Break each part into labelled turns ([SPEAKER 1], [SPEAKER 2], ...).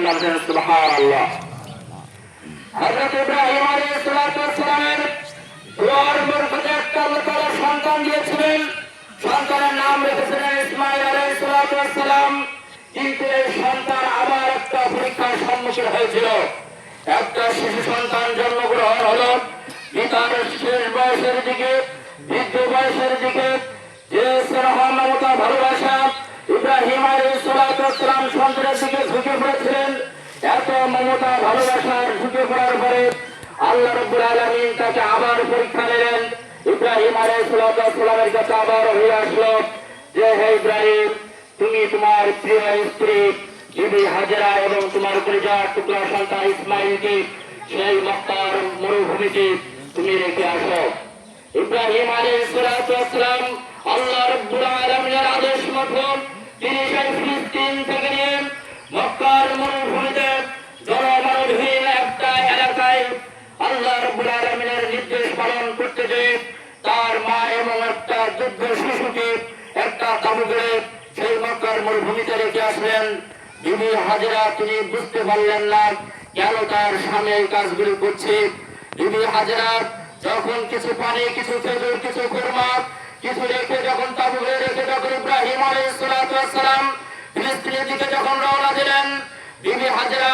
[SPEAKER 1] বলেন সুবহানাল্লাহ। হযরত ইব্রাহিম আলাইহিস সালামের দুয়ার বরকতে একটা আল্লাহ তাআলা সন্তান দিয়েছিলেন। সন্তানের নাম রেখেছিলেন ইসমাঈল আলাইহিস সালাম। কিন্তু এই সন্তান আবার একটা পরীক্ষার সম্মুখীন হয়েছিল। একটা শিশু সন্তান জন্মগ্রহণ হলো। পিতার শেষ বয়সের দিকে, বৃদ্ধ বয়সের দিকে যে স্নেহ মমতা ভালোবাসা ইব্রাহিম আলাইহিস সালাম সন্তানের দিকে ঝুঁকে পড়েছিলেন, এত মমতা ভালোবাসার ঝুঁকে পড়ার পরে আল্লাহ রাব্বুল আলামিন তাকে আবার পরীক্ষা নিলেন। ইব্রাহিম আলাইহিস সালামের কাছে আবার হয়ে আসলো যে হে ইব্রাহিম, তুমি তোমার প্রিয় স্ত্রী বিবি হাজেরা এবং তোমার কলিজার টুকরা সন্তান ইসমাঈলকে সেই মক্কার মরুভূমিতে তুমি রেখে আসো। ইব্রাহিম আলাইহিস সালাম আল্লাহ রাব্বুল আলামিনের আদেশ মতো তিনি সেই ফিলিস্তিন থেকে নিয়ে মক্কার মরুভূমিতে জনমানবহীন একটা এলাকায় আল্লাহ রাব্বুল আলামিনের নির্দেশ পালন করতে যে তার মা এবং একটা যুদ্ধ শিশুকে একটা তাঁবু গড়ে সেই মক্কার মরুভূমিতে রেখে আসলেন। বিবি হাজেরা তিনি বুঝতে পারলেন না কেন তার স্বামী এই কাজগুলি করছে। বিবি হাজেরা যখন কিছু পানি, কিছু খেজুর, কিছু খুরমা, কিছু রেখে যখন তাঁবু গড়ে রেখে যখন ইব্রাহিম আলাইহিস সালাম ফিলিস্তিনের দিকে যখন রওনা দিলেন, বিবি হাজেরা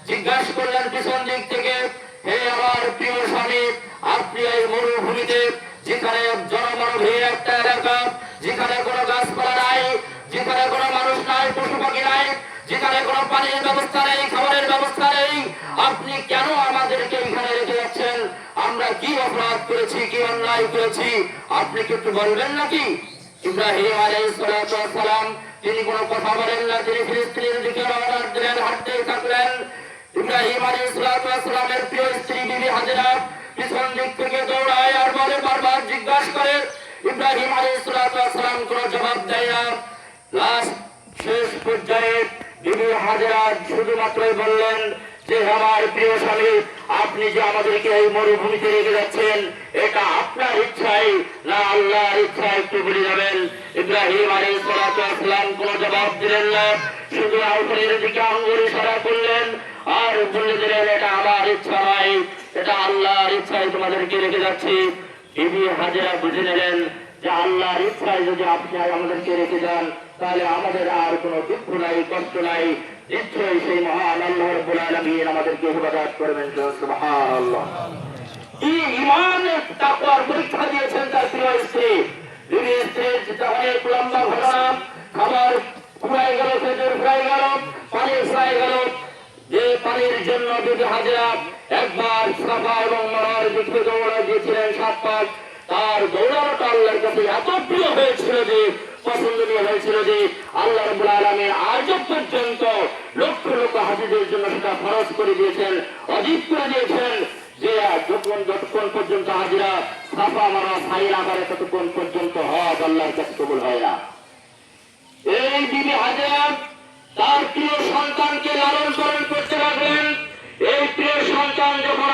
[SPEAKER 1] জিজ্ঞাসা করলেন পিছন দিক থেকে, হে আমার প্রিয় স্বামী, আপনি এই মরুভূমিতে যেখানে জনমানবহীন একটা এলাকা, যেখানে কোনো গাছপালা নাই, যেখানে কোনো মানুষ নাই, পশু পাখি নাই, যেখানে কোনো পানির ব্যবস্থা নেই, খাবারের ব্যবস্থা নেই, আপনি কেন আমাদেরকে এখানে রেখে যাচ্ছেন? আমরা কি অপরাধ করেছি, কি অন্যায় করেছি, আপনি কি একটু বলবেন নাকি? ইব্রাহিম আলাইহিস সালাম তিনি কোনো কথা বলেন না, তিনি ফিলিস্তিনের দিকে রওনা দিলেন, হাঁটতে থাকলেন। ইব্রাহিম আলাইহিস সালামের প্রিয় স্ত্রী বিবি হাজেরা পিছন দিক থেকে দৌড়ায় আর বলে, বারবার জিজ্ঞাসা করে। ইব্রাহিম আলাইহিস সালাম কোনো জবাব দেয় না। লাস্ট শেষ পর্যায়ে বিবি হাজেরা শুধুমাত্রই বললেন যে আমার প্রিয় স্বামী, আপনি যে আমাদেরকে এই মরুভূমিতে রেখে যাচ্ছেন, এটা আপনার ইচ্ছাই না আল্লাহর ইচ্ছায়, একটু বলে যাবেন। ইব্রাহিম আলাইহিস সালাম কোনো জবাব দিলেন না, শুধু আউটের দিকে আঙ্গুল ইশারা করলেন আর বলে দিলেন, এটা আমার ইচ্ছা নয়, এটা আল্লাহর ইচ্ছায় তোমাদেরকে রেখে যাচ্ছি। বিবি হাজেরা বুঝে নিলেন যে আল্লাহর ইচ্ছায় যদি আপনি আমাদেরকে রেখে যান, তাহলে আমাদের আর কোনো দুঃখ নাই, কষ্ট নাই, নিশ্চয়ই সেই মহান আল্লাহ রাব্বুল আলামিন আমাদেরকে হেফাজত করবেন। সুবহানাল্লাহ। কি ঈমানের তাকওয়ার পরীক্ষা দিয়েছেন তার প্রিয় স্ত্রী। বিবি স্ত্রীর যেটা অনেক লম্বা ঘটনা, খাবার ফুরাই গেল, খেজুর ফুরাই গেল, পানি ফুরাই গেল। যে পানির জন্য বিবি হাজেরা একবার সাফা এবং মারওয়ার দিকে দৌড়া দিয়েছিলেন 7 পাক, তার দৌড়ানোটা আল্লাহর কাছে এত প্রিয় হয়েছিল যে, পছন্দনীয় হয়েছিল যে আল্লাহ রাব্বুল আলামিন আজ পর্যন্ত লক্ষ লক্ষ হাজীদের জন্য সেটা ফরজ করে দিয়েছেন, ওয়াজিব করে দিয়েছেন যে যতক্ষণ পর্যন্ত হাজীরা সাফা মারওয়া সাই না করে ততক্ষণ পর্যন্ত হজ আল্লাহর কাছে কবুল হয় না। এই বিবি হাজেরা তার প্রিয় সন্তানকে লালন পালন করতে লাগলেন। এই প্রিয় সন্তান যখন